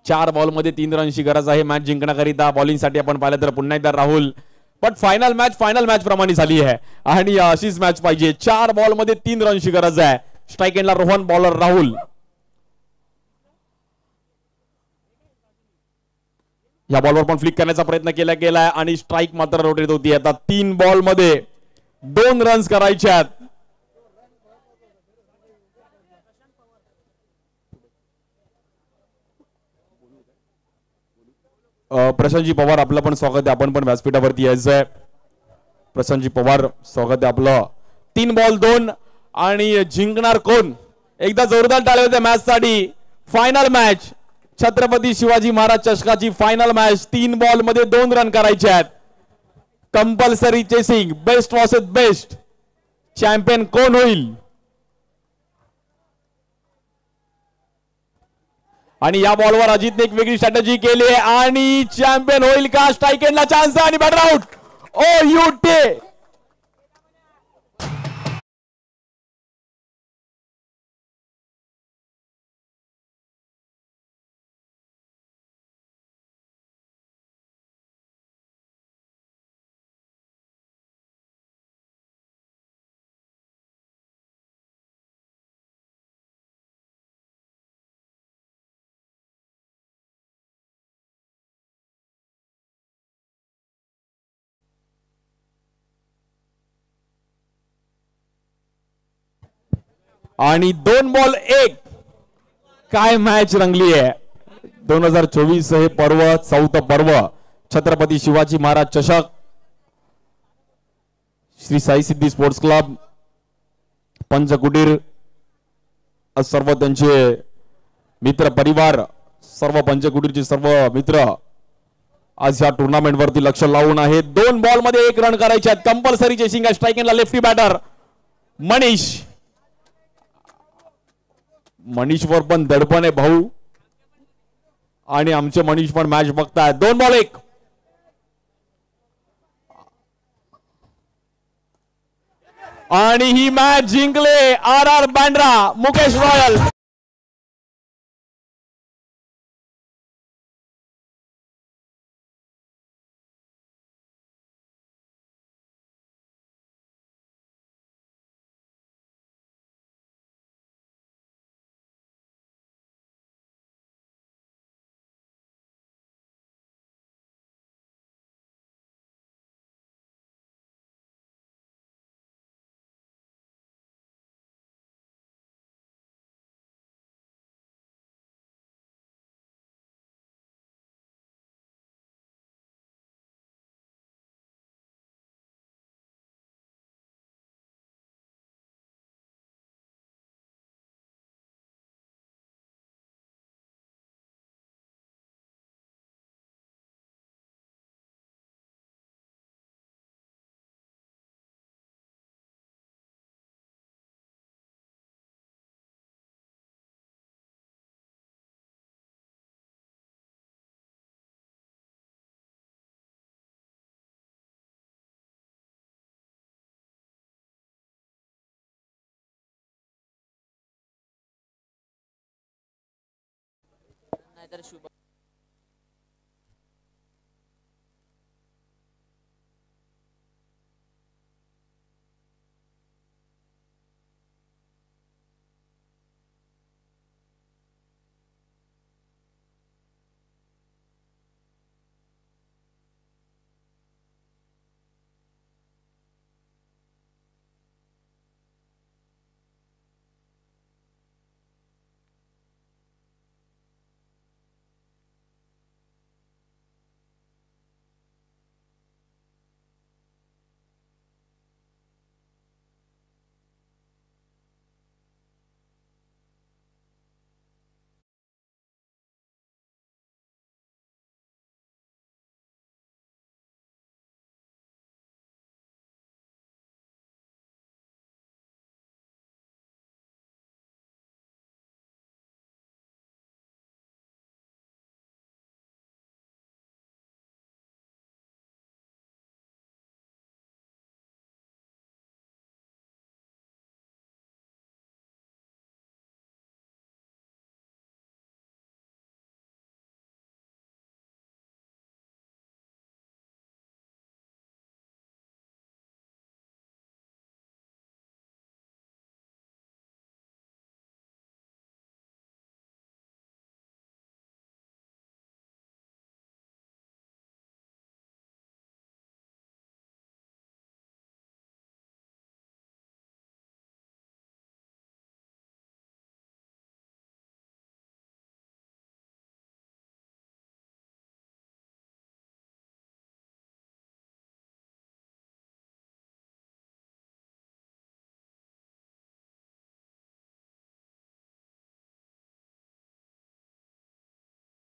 Speaker 2: 4 बॉल मध्ये 3 रनची गरज आहे मॅच जिंकण्याकरिता. बॉलिंगसाठी आपण पाहिलं तर पुन्हा एकदा राहुल. बट फायनल मॅच प्रमाणे झाली आहे आणि अशीच मॅच पाहिजे. 4 बॉल मध्ये 3 रनची गरज आहे. स्ट्राइक एंडला रोहन, बॉलर राहुल. या बॉलवर पण फ्लिक करण्याचा प्रयत्न केला गेलाय आणि स्ट्राइक मात्र रोटेट होती. आता 3 बॉल मध्ये 2 रन्स करायचे आहेत. प्रशांतजी पवार, आपलं पण स्वागत आहे. आपण पण व्यासपीठावरती यायचंय. प्रशांतजी पवार, स्वागत आहे आपलं. 3 बॉल 2 आणि जिंकणार कोण? एकदा जोरदार टाळ्या होत्या मॅच साठी. Final match, Chhatrapati Shivaji Maharaj चषकाची final match. 3 ball मध्ये 2 रन करायचे आहेत. Compulsory chasing, best versus best. Champion कोण होईल? आणि या बॉलवर अजितने एक वेगळी स्ट्रॅटेजी केली आहे आणि चॅम्पियन होईल का? स्ट्राइक एंडला चान्स आणि बॅटर आउट. ओ यू टे आणि 2 बॉल 1. काय मॅच रंगली आहे. 2024 हे पर्व, 4थं पर्व, छत्रपती शिवाजी महाराज चषक, श्री साई सिद्धी स्पोर्ट्स क्लब पंचकुटीर, सर्व त्यांचे मित्र परिवार, सर्व पंचकुटीरचे सर्व मित्र आज या टुर्नामेंट वरती लक्ष लावून आहेत. 2 बॉल मध्ये 1 रन करायचे आहेत. कंपल्सरी चेसिंग आहे. स्ट्राइक एंडला लेफ्टी बॅटर मनीषवर पण दडपण आहे भाऊ आणि आमचे मनीष पण मॅच बघतायत. 2 बॉल 1 आणि ही मॅच जिंकले RR बँड्रा, मुकेश रॉयल.
Speaker 3: तर शुभ